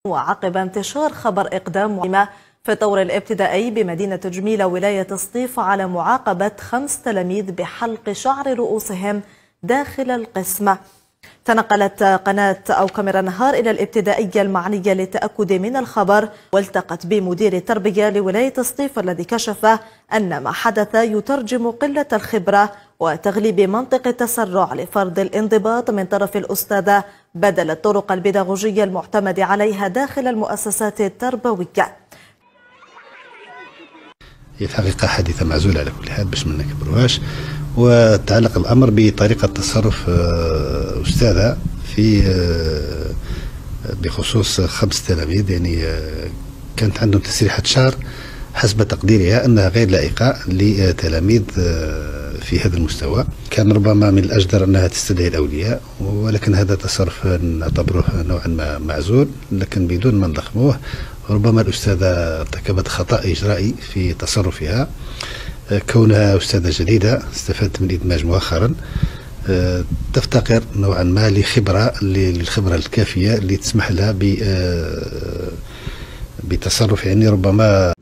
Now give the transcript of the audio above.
وعقب انتشار خبر إقدام معلمة في الطور الابتدائي بمدينة جميلة ولاية سطيف على معاقبة 5 تلاميذ بحلق شعر رؤوسهم داخل القسم. تنقلت قناة أو كاميرا نهار إلى الابتدائية المعنية للتأكد من الخبر، والتقت بمدير التربية لولاية سطيف الذي كشف أن ما حدث يترجم قلة الخبرة وتغليب منطق التسرع لفرض الانضباط من طرف الأستاذة بدل الطرق البيداغوجية المعتمد عليها داخل المؤسسات التربوية. هي الحقيقة حادثة معزولة على كل حال باش ما نكبروهاش، وتعلق الأمر بطريقة تصرف أستاذة في بخصوص 5 تلاميذ، يعني كانت عندهم تسريحة شعر حسب تقديرها أنها غير لائقة لتلاميذ في هذا المستوى. كان ربما من الأجدر أنها تستدعي الأولياء، ولكن هذا تصرف نعتبره نوعا ما معزول، لكن بدون ما نضخموه. ربما الأستاذة ارتكبت خطأ إجرائي في تصرفها، كونها أستاذة جديدة استفادت من الإدماج مؤخرا، تفتقر نوعا ما للخبرة الكافية اللي تسمح لها بتصرف يعني ربما